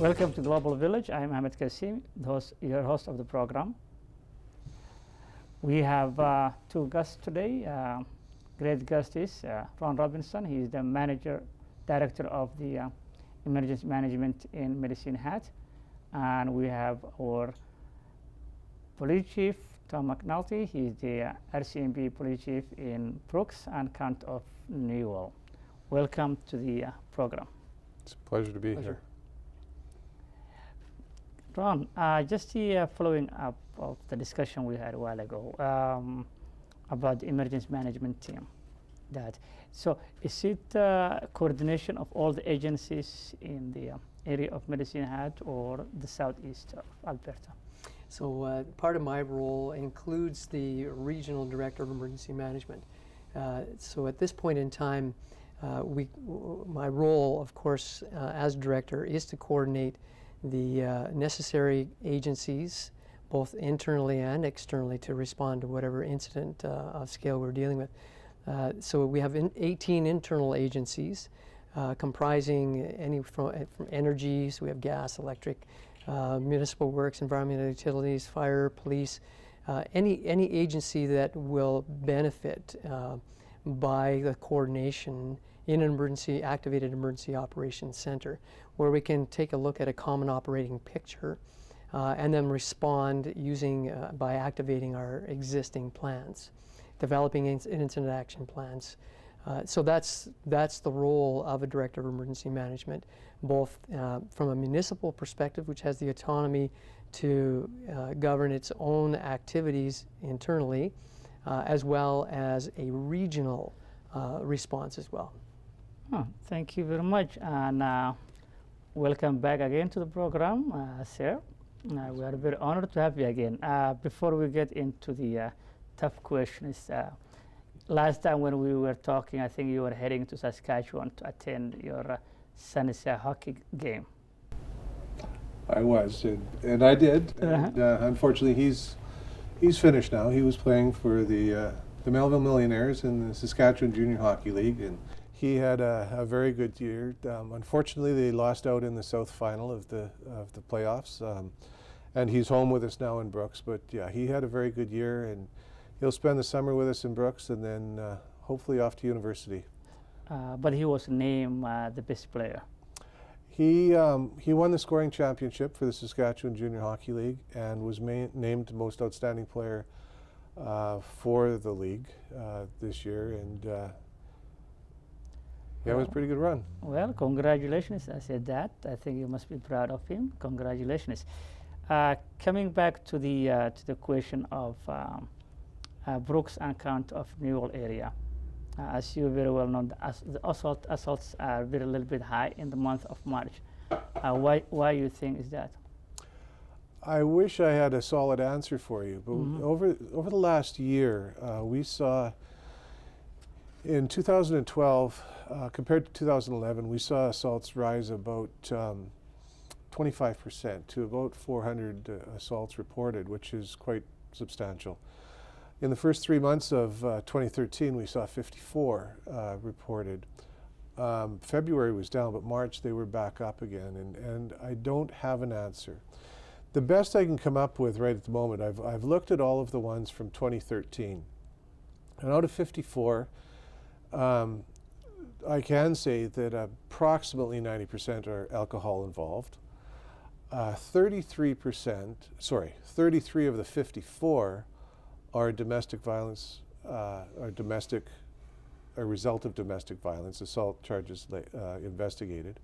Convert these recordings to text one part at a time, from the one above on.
Welcome to Global Village. I am Ahmed Kasim, your host of the program. We have two guests today. Great guest is Ron Robinson. He is the director of the emergency management in Medicine Hat. And we have our police chief, Tom McNulty. He is the RCMP police chief in Brooks and County of Newell. Welcome to the program. It's a pleasure to be here. Ron, just following up of the discussion we had a while ago about the emergency management team. So is it coordination of all the agencies in the area of Medicine Hat or the southeast of Alberta? So part of my role includes the regional director of emergency management. So at this point in time, my role, of course, as director is to coordinate the necessary agencies, both internally and externally, to respond to whatever incident of scale we're dealing with. So we have 18 internal agencies comprising from energy, so we have gas, electric, municipal works, environmental utilities, fire, police, any agency that will benefit by the coordination in an activated emergency operations center, where we can take a look at a common operating picture and then respond by activating our existing plans, developing incident action plans. So that's the role of a director of emergency management, both from a municipal perspective, which has the autonomy to govern its own activities internally, as well as a regional response as well. Oh, thank you very much, and welcome back again to the program, sir. We are very honored to have you again. Before we get into the tough questions, last time when we were talking, I think you were heading to Saskatchewan to attend your son's hockey game. I was, and I did. And, unfortunately, he's finished now. He was playing for the Melville Millionaires in the Saskatchewan Junior Hockey League, and he had a very good year. Unfortunately, they lost out in the South Final of the playoffs, and he's home with us now in Brooks. But yeah, he had a very good year, and he'll spend the summer with us in Brooks, and then hopefully off to university. But he was named the best player. He won the scoring championship for the Saskatchewan Junior Hockey League and was named most outstanding player for the league this year, and yeah, it was a pretty good run. Well, congratulations. I said that. I think you must be proud of him. Congratulations. Coming back to the question of Brooks and County of Newell area. As you very well know, the assaults are a little bit high in the month of March. Why you think is that? I wish I had a solid answer for you, but over the last year, we saw in 2012, compared to 2011, we saw assaults rise about 25% to about 400 assaults reported, which is quite substantial. In the first 3 months of 2013, we saw 54 reported. February was down, but March they were back up again, and I don't have an answer. The best I can come up with right at the moment, I've looked at all of the ones from 2013, and out of 54, I can say that approximately 90% are alcohol involved. 33 of the 54 are domestic violence, a result of domestic violence, assault charges investigated.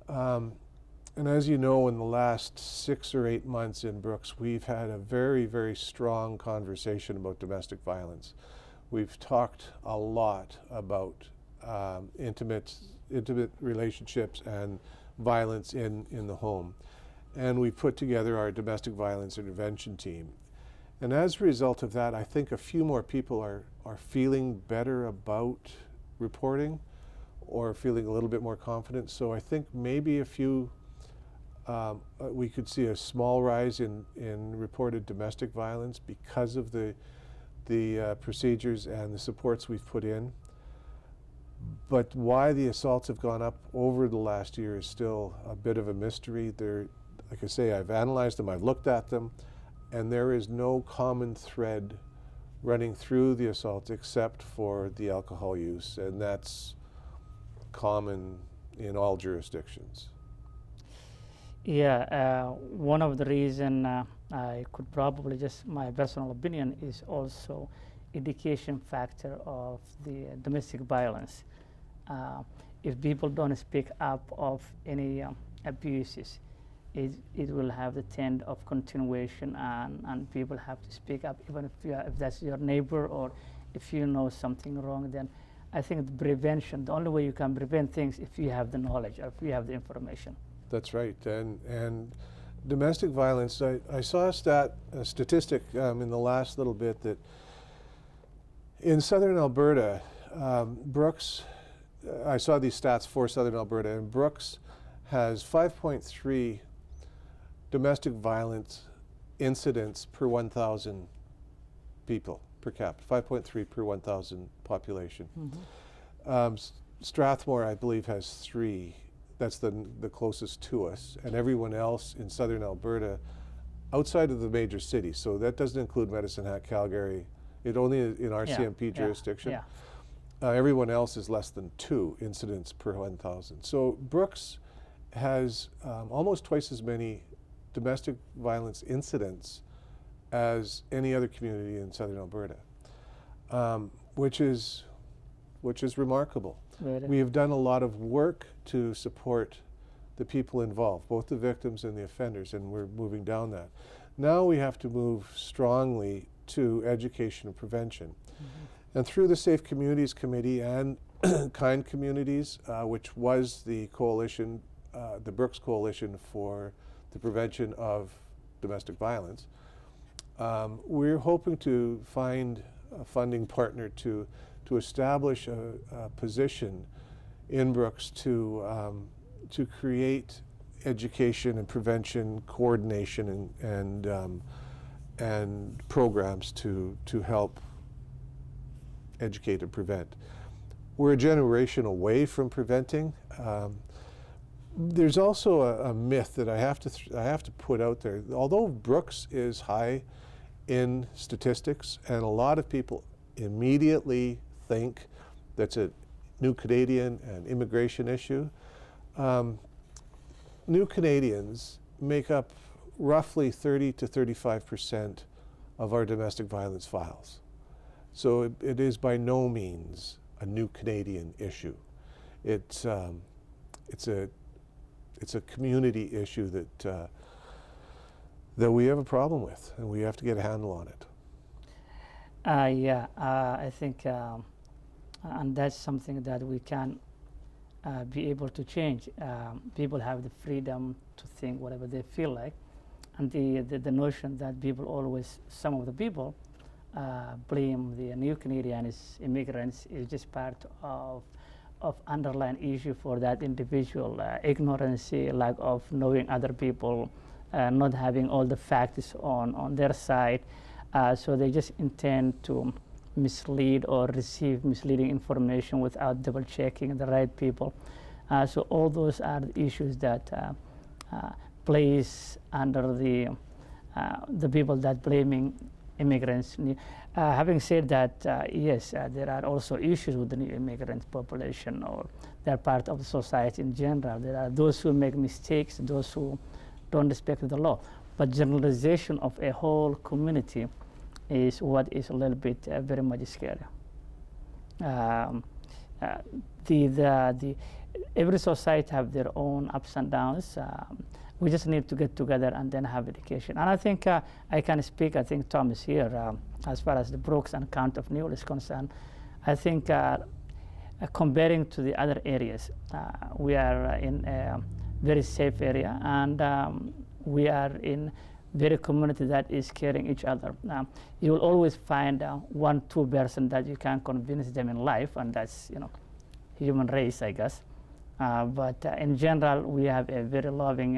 And as you know, in the last 6 or 8 months in Brooks, we've had a very, very strong conversation about domestic violence. We've talked a lot about intimate relationships and violence in the home. And we put together our domestic violence intervention team. And as a result of that, I think a few more people are feeling better about reporting or feeling a little bit more confident. So I think maybe we could see a small rise in reported domestic violence because of the procedures and the supports we've put in. But why the assaults have gone up over the last year is still a bit of a mystery. Like I say, I've analyzed them, I've looked at them, and there is no common thread running through the assaults except for the alcohol use, and that's common in all jurisdictions. Yeah, one of the reason I could probably just, my personal opinion is also education factor of the domestic violence. If people don't speak up of any abuses, it will have the trend of continuation, and people have to speak up, even if that's your neighbor, or if you know something wrong. Then I think the prevention, the only way you can prevent things if you have the knowledge or if you have the information. That's right, and domestic violence, I saw a statistic in the last little bit that in southern Alberta, Brooks, I saw these stats for southern Alberta, and Brooks has 5.3 domestic violence incidents per 1,000 people per capita, 5.3 per 1,000 population. Mm-hmm. Strathmore, I believe, has 3. That's the closest to us, and everyone else in southern Alberta, outside of the major cities, so that doesn't include Medicine Hat, Calgary, it only in RCMP jurisdiction. Yeah. Everyone else is less than 2 incidents per 1,000. So Brooks has almost twice as many domestic violence incidents as any other community in southern Alberta, which is remarkable. Very. We have done a lot of work to support the people involved, both the victims and the offenders, and we're moving down that. Now we have to move strongly to education and prevention. Mm-hmm. And through the Safe Communities Committee and Kind Communities, which was the coalition, the Brooks Coalition for the Prevention of Domestic Violence, we're hoping to find a funding partner to establish a position in Brooks to create education and prevention coordination and programs to help educate and prevent. We're a generation away from preventing. There's also a myth that I have to put out there. Although Brooks is high in statistics, and a lot of people immediately think that's a new Canadian and immigration issue. New Canadians make up roughly 30 to 35% of our domestic violence files. So it is by no means a new Canadian issue. It's a community issue that we have a problem with, and we have to get a handle on it. I think, and that's something that we can be able to change. People have the freedom to think whatever they feel like, and the notion that people always, some of the people, blame the new Canadians, immigrants, is just part of underlying issue for that individual, ignorance, lack of knowing other people, not having all the facts on their side. So they just intend to mislead or receive misleading information without double checking the right people. So all those are the issues that place under the people that blaming immigrants. Having said that, yes, there are also issues with the new immigrant population, or they're part of the society in general. There are those who make mistakes, those who don't respect the law. But generalization of a whole community is what is a little bit very much scary. Every society have their own ups and downs. We just need to get together and then have education. And I think I can speak, I think Tom is here, as far as the Brooks and County of Newell is concerned. I think comparing to the other areas, we are in a very safe area, and we are in very community that is caring each other. You will always find 1-2 person that you can convince them in life, and that's human race, I guess. But in general, we have a very loving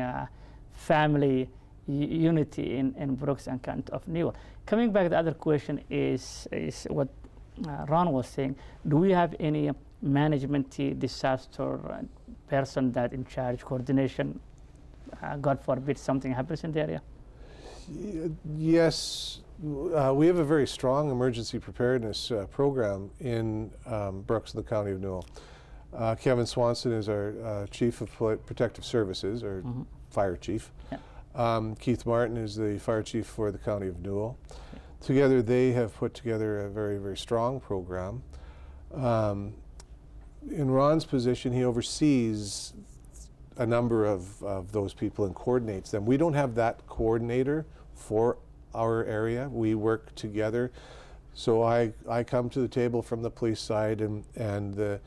family unity in Brooks and County of Newell. Coming back, the other question is what Ron was saying. Do we have any management disaster person that in charge coordination, God forbid something happens in the area? Yes, we have a very strong emergency preparedness program in Brooks in the County of Newell. Kevin Swanson is our Chief of Protective Services, or Fire Chief. Yeah. Keith Martin is the Fire Chief for the County of Newell. Yeah. Together they have put together a very, very strong program. In Ron's position, he oversees a number of those people and coordinates them. We don't have that coordinator for our area. We work together. So I come to the table from the police side, and the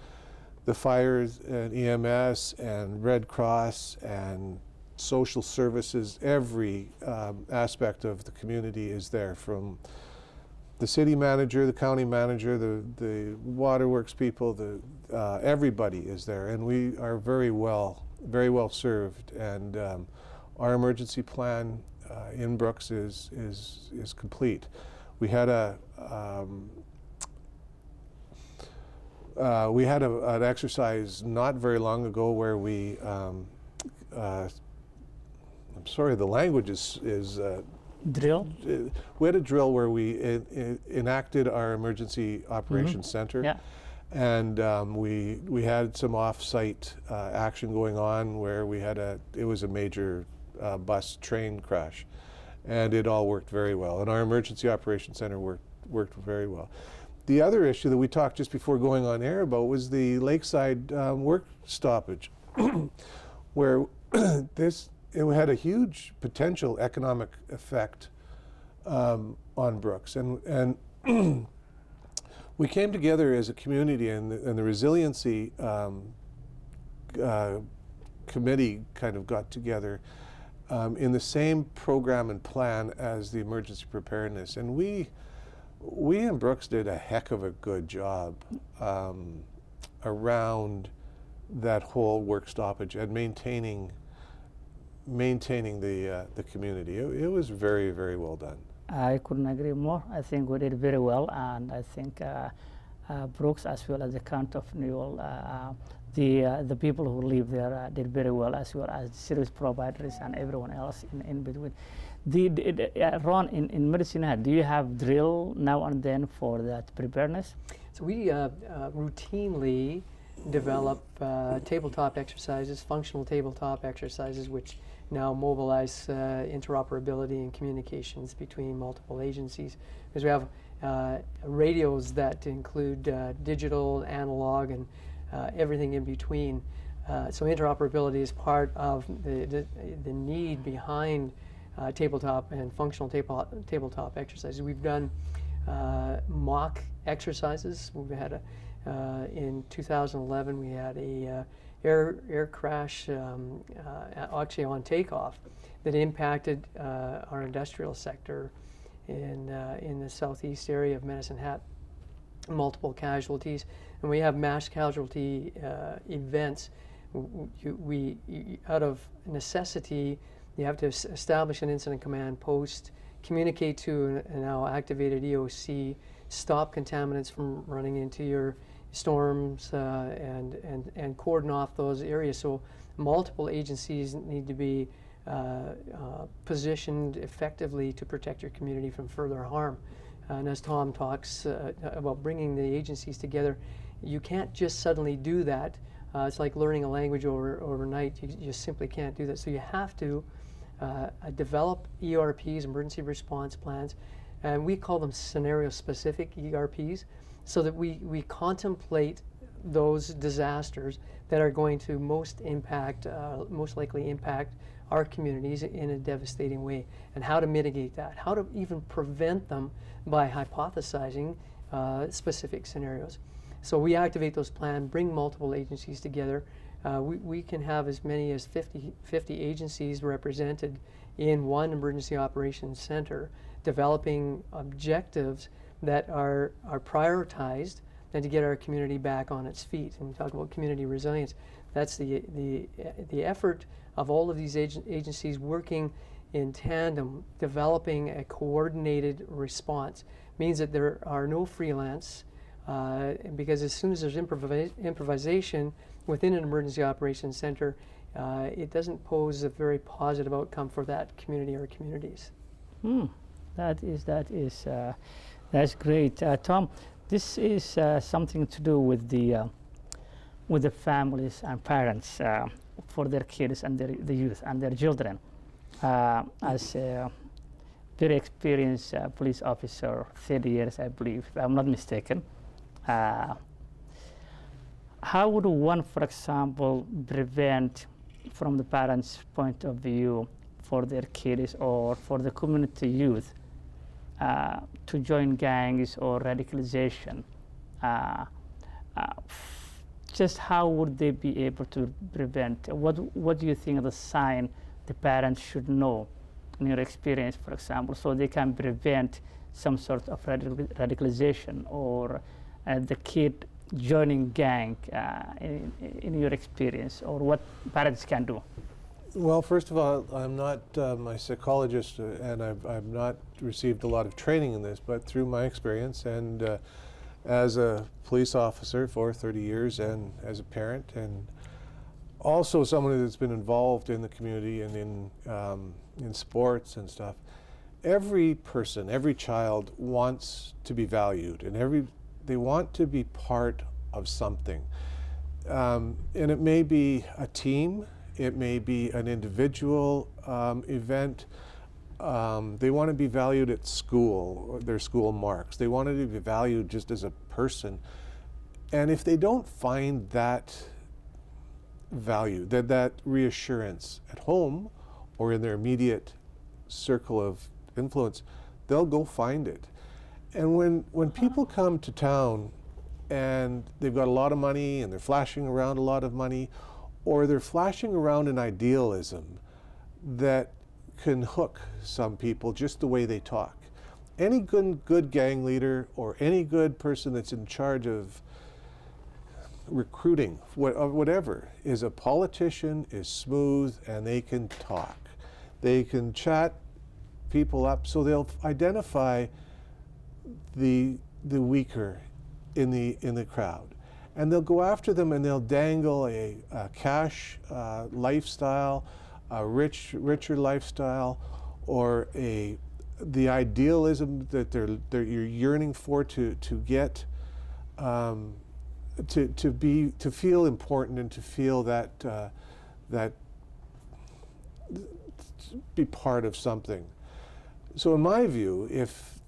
fires and EMS and Red Cross and social services, every aspect of the community is there, from the city manager, the county manager, the waterworks people, everybody is there, and we are very well served. And our emergency plan in Brooks is complete. We had an exercise not very long ago where we I'm sorry, the language is drill? We had a drill where we enacted our emergency operations center. Yeah. And we had some off-site action going on where it was a major bus train crash, and it all worked very well. And our emergency operations center worked very well. The other issue that we talked just before going on air about was the lakeside work stoppage, where it had a huge potential economic effect on Brooks, and we came together as a community, and the resiliency committee kind of got together in the same program and plan as the emergency preparedness, and we in Brooks did a heck of a good job around that whole work stoppage and maintaining the community. It was very, very well done. I couldn't agree more. I think we did very well, and I think Brooks, as well as the County of Newell, the people who live there did very well, as well as the service providers and everyone else in between. Ron, in Medicine, do you have drill now and then for that preparedness? So we routinely develop tabletop exercises, functional tabletop exercises, which now mobilize interoperability and communications between multiple agencies. Because we have radios that include digital, analog, and everything in between. So interoperability is part of the need behind tabletop and functional tabletop exercises. We've done mock exercises. We've had in 2011 we had a air crash actually on takeoff that impacted our industrial sector in the southeast area of Medicine Hat. Multiple casualties, and we have mass casualty events. Out of necessity, you have to establish an incident command post, communicate to a now activated EOC, stop contaminants from running into your storms, and cordon off those areas. So multiple agencies need to be positioned effectively to protect your community from further harm. And as Tom talks about bringing the agencies together, you can't just suddenly do that. It's like learning a language overnight. You simply can't do that. So you have to develop ERPs, emergency response plans, and we call them scenario-specific ERPs, so that we contemplate those disasters that are going to most likely impact our communities in a devastating way, and how to mitigate that, how to even prevent them by hypothesizing specific scenarios. So we activate those plans, bring multiple agencies together. We can have as many as 50 agencies represented in one emergency operations center, developing objectives that are prioritized and to get our community back on its feet. And we talk about community resilience. That's the effort of all of these agencies working in tandem, developing a coordinated response. Means that there are no freelance because as soon as there's improvisation within an emergency operations center, it doesn't pose a very positive outcome for that community or communities. That's great, Tom. This is something to do with the families and parents for their kids and the youth and their children. As a very experienced police officer, 30 years, I believe, if I'm not mistaken. How would one, for example, prevent, from the parents' point of view, for their kids or for the community youth to join gangs or radicalization? Just how would they be able to prevent? What do you think are the sign the parents should know, in your experience, for example, so they can prevent some sort of radicalization or the kid joining gang in your experience, or what parents can do? Well, first of all, I'm not a psychologist, and I've not received a lot of training in this, but through my experience and as a police officer for 30 years and as a parent, and also someone that's been involved in the community and in sports and stuff, every person, every child wants to be valued, and they want to be part of something. And it may be a team, it may be an individual event. They want to be valued at school, their school marks. They want to be valued just as a person. And if they don't find that value, that reassurance at home or in their immediate circle of influence, they'll go find it. And when people come to town and they've got a lot of money and they're flashing around a lot of money, or they're flashing around an idealism that can hook some people just the way they talk. Any good gang leader or any good person that's in charge of recruiting, whatever, is a politician, is smooth, and they can talk. They can chat people up, so they'll identify the weaker in the crowd, and they'll go after them, and they'll dangle a cash lifestyle, a richer lifestyle, or the idealism that you're yearning for to get. To feel important and to feel that be part of something. So in my view, if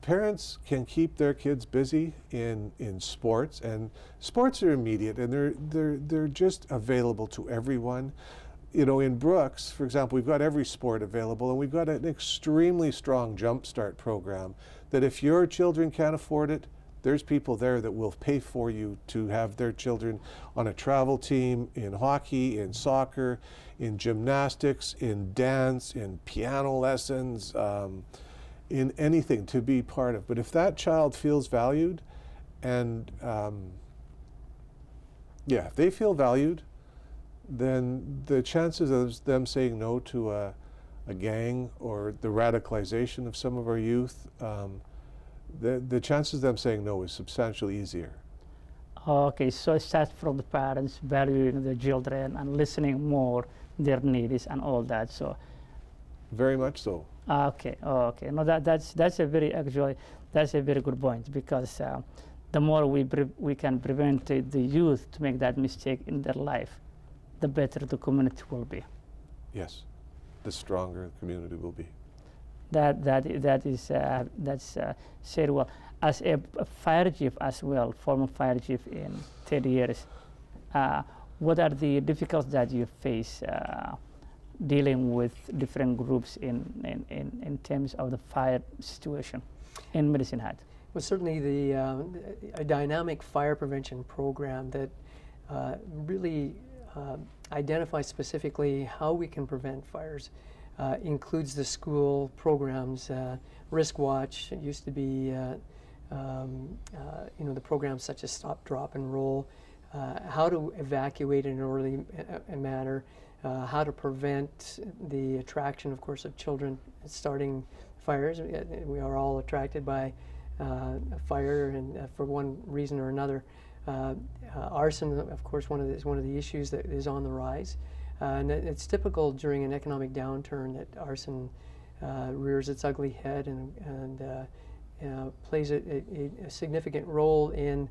parents can keep their kids busy in sports, and sports are immediate and they're just available to everyone. You know, in Brooks, for example, we've got every sport available, and we've got an extremely strong jumpstart program that if your children can't afford it, there's people there that will pay for you to have their children on a travel team, in hockey, in soccer, in gymnastics, in dance, in piano lessons, in anything to be part of. But if that child feels valued, and if they feel valued, then the chances of them saying no to a gang or the radicalization of some of our youth, the chances of them saying no is substantially easier. Okay, so it starts from the parents valuing their children and listening more their needs and all that. So very much so. Okay. No, that's a very good point, because the more we can prevent the youth to make that mistake in their life, the better the community will be. Yes, the stronger the community will be. That's said well. As a fire chief as well, former fire chief in 30 years, what are the difficulties that you face dealing with different groups in terms of the fire situation in Medicine Hat? Well, certainly a dynamic fire prevention program that really identifies specifically how we can prevent fires. Includes the school programs, Risk Watch. It used to be, the programs such as Stop, Drop, and Roll. How to evacuate in an orderly manner. How to prevent the attraction, of course, of children starting fires. We are all attracted by a fire, and for one reason or another. Arson, of course, is one of the issues that is on the rise, and it's typical during an economic downturn that arson rears its ugly head and plays a significant role in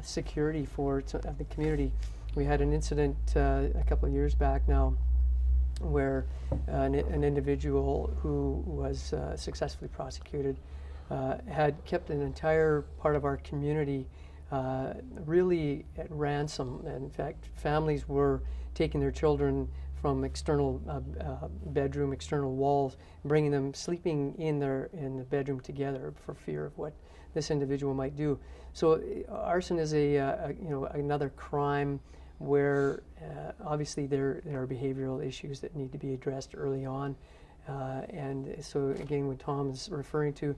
security for the community. We had an incident a couple of years back now where an individual who was successfully prosecuted had kept an entire part of our community really at ransom. And in fact, families were taking their children from external external walls, bringing them sleeping in the bedroom together for fear of what this individual might do. So arson is another crime where obviously there are behavioral issues that need to be addressed early on. And so again, what Tom is referring to,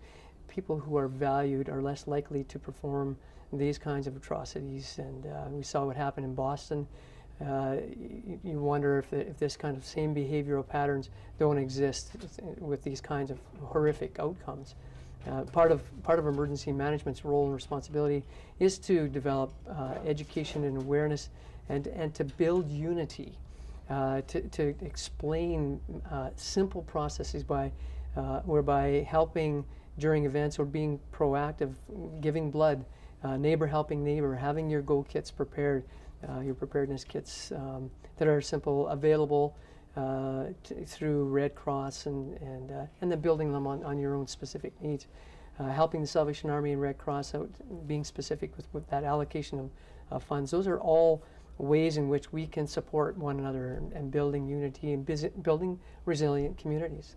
people who are valued are less likely to perform these kinds of atrocities. And we saw what happened in Boston. You wonder if this kind of same behavioral patterns don't exist with these kinds of horrific outcomes. Part of emergency management's role and responsibility is to develop education and awareness and to build unity, to explain simple processes whereby helping during events or being proactive, giving blood, neighbor helping neighbor, having your go kits prepared, your preparedness kits that are simple, available through Red Cross and then building them on your own specific needs. Helping the Salvation Army and Red Cross out, being specific with that allocation of funds. Those are all ways in which we can support one another and building unity and building resilient communities.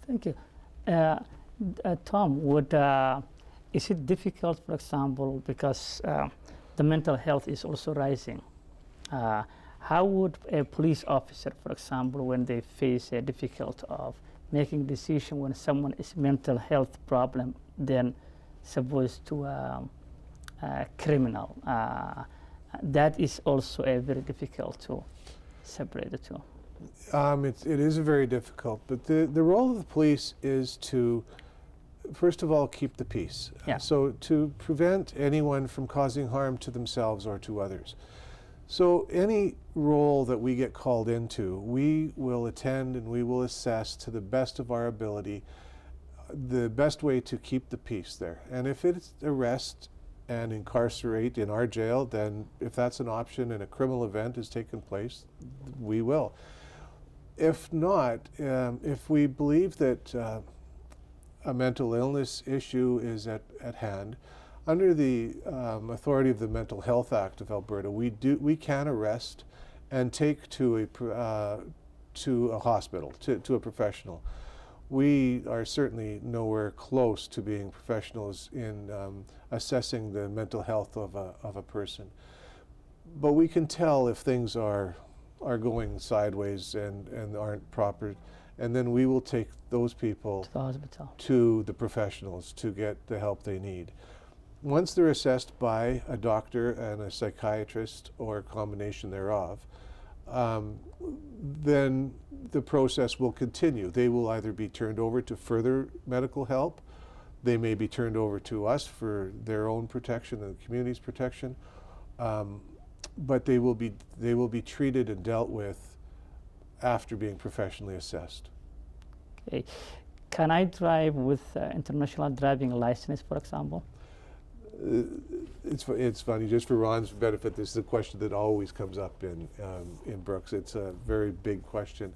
Thank you. Tom, is it difficult, for example, because the mental health is also rising? How would a police officer, for example, when they face a difficult of making decision when someone is mental health problem, then supposed to a criminal? That is also a very difficult to separate the two. It is very difficult, but the role of the police is to, first of all, keep the peace. Yeah. So to prevent anyone from causing harm to themselves or to others. So any role that we get called into, we will attend and we will assess to the best of our ability the best way to keep the peace there. And if it's arrest and incarcerate in our jail, then if that's an option and a criminal event has taken place, we will. If not, if we believe that a mental illness issue is at hand, under the authority of the Mental Health Act of Alberta, we can arrest and take to a hospital, to a professional. We are certainly nowhere close to being professionals in assessing the mental health of a person, but we can tell if things are going sideways and aren't proper, and then we will take those people to the hospital, to the professionals to get the help they need. Once they're assessed by a doctor and a psychiatrist or a combination thereof, then the process will continue. They will either be turned over to further medical help, they may be turned over to us for their own protection and the community's protection, but they will be treated and dealt with after being professionally assessed. Okay. Can I drive with international driving license, for example? It's funny, just for Ron's benefit, this is a question that always comes up in Brooks. It's a very big question.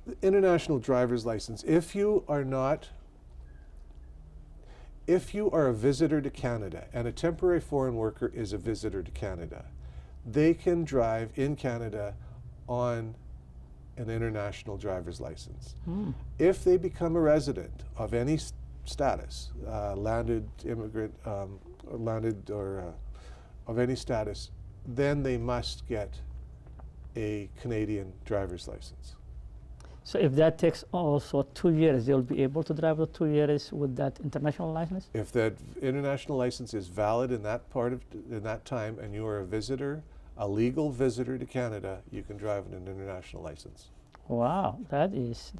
The international driver's license, if you are a visitor to Canada, and a temporary foreign worker is a visitor to Canada, they can drive in Canada on an international driver's license. If they become a resident of any status, landed immigrant, landed or of any status, then they must get a Canadian driver's license. So if that takes also 2 years, they'll be able to drive for 2 years with that international license? If that international license is valid in that time, and you are a visitor, a legal visitor to Canada, you can drive an international license. Wow, that is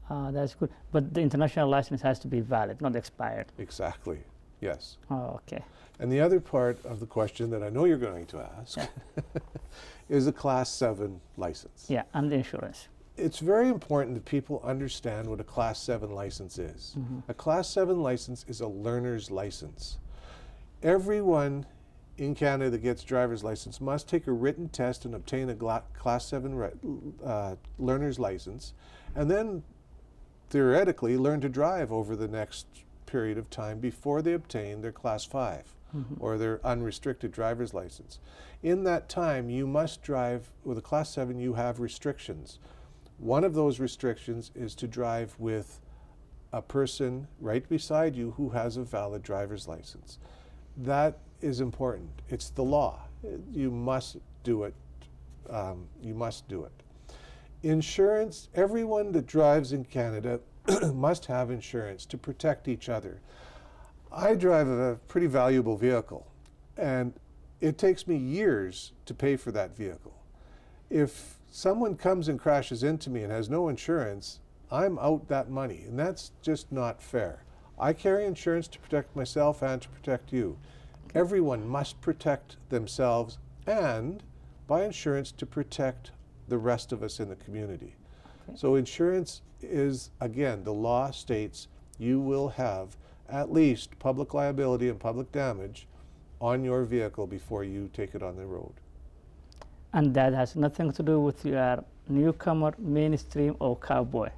That's good. But the international license has to be valid, not expired. Exactly, yes. Oh, okay. And the other part of the question that I know you're going to ask is a Class 7 license. Yeah, and the insurance. It's very important that people understand what a Class 7 license is. A Class 7 license is a learner's license. Everyone in Canada that gets driver's license must take a written test and obtain a Class 7 learner's license, and then theoretically learn to drive over the next period of time before they obtain their Class 5 or their unrestricted driver's license. In that time, you must drive. With a Class 7, you have restrictions. One of those restrictions is to drive with a person right beside you who has a valid driver's license. That is important. It's the law. You must do it. You must do it. Insurance, everyone that drives in Canada must have insurance to protect each other. I drive a pretty valuable vehicle, and it takes me years to pay for that vehicle. If someone comes and crashes into me and has no insurance, I'm out that money, and that's just not fair. I carry insurance to protect myself and to protect you. Everyone must protect themselves and buy insurance to protect the rest of us in the community. Okay. So insurance is, again, the law states you will have at least public liability and public damage on your vehicle before you take it on the road. And that has nothing to do with your newcomer, mainstream, or cowboy.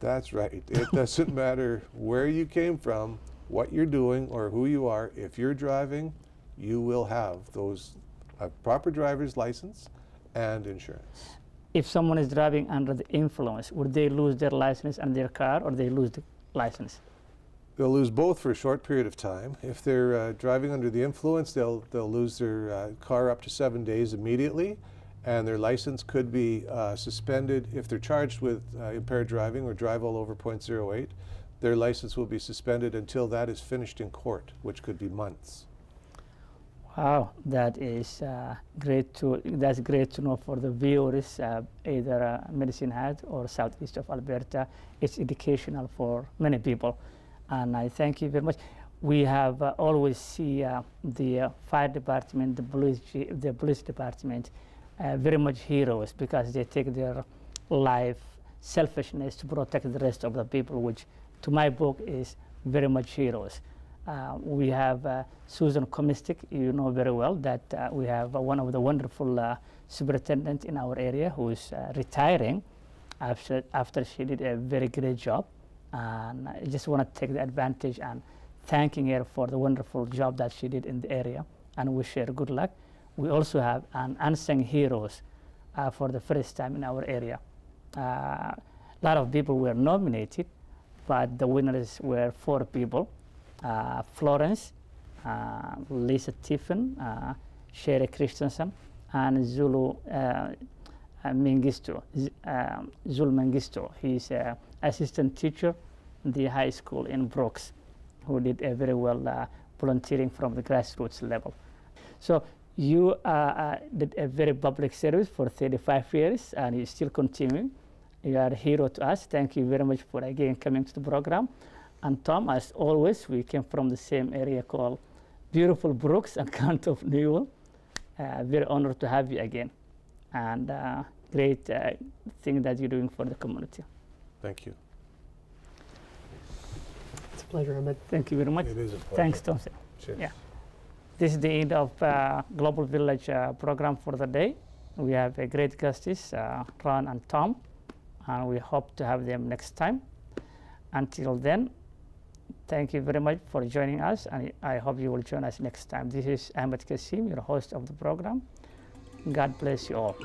That's right. It doesn't matter where you came from, what you're doing, or who you are. If you're driving, you will have those proper driver's license and insurance. If someone is driving under the influence, would they lose their license and their car, or they lose the license? They'll lose both for a short period of time. If they're driving under the influence, they'll lose their car up to 7 days immediately, and their license could be suspended. If they're charged with impaired driving or drive all over .08, their license will be suspended until that is finished in court, which could be months. Wow, that's great to know for the viewers, either Medicine Hat or southeast of Alberta. It's educational for many people. And I thank you very much. We have always see the fire department, the police department, very much heroes, because they take their life selfishness to protect the rest of the people, which to my book is very much heroes. We have Susan Comistic, you know very well that we have one of the wonderful superintendents in our area who is retiring after she did a very great job. And I just want to take the advantage and thanking her for the wonderful job that she did in the area, and wish her good luck. We also have an unsung heroes for the first time in our area. A lot of people were nominated, but the winners were 4 people. Florence, Lisa Tiffin, Sherry Christensen, and Zulu Mengistu. Zul Mengistu. He's an assistant teacher in the high school in Brooks, who did a very well volunteering from the grassroots level. So you did a very public service for 35 years, and you're still continuing. You are a hero to us. Thank you very much for again coming to the program. And Tom, as always, we came from the same area called beautiful Brooks and Count of Newell. Very honored to have you again, and great thing that you're doing for the community. Thank you. It's a pleasure, Ahmed. Thank you very much. It is a pleasure. Thanks, Tom. Cheers. Yeah. This is the end of Global Village program for the day. We have a great guests, Ron and Tom, and we hope to have them next time. Until then, thank you very much for joining us, and I hope you will join us next time. This is Ahmed Kassim, your host of the program. God bless you all.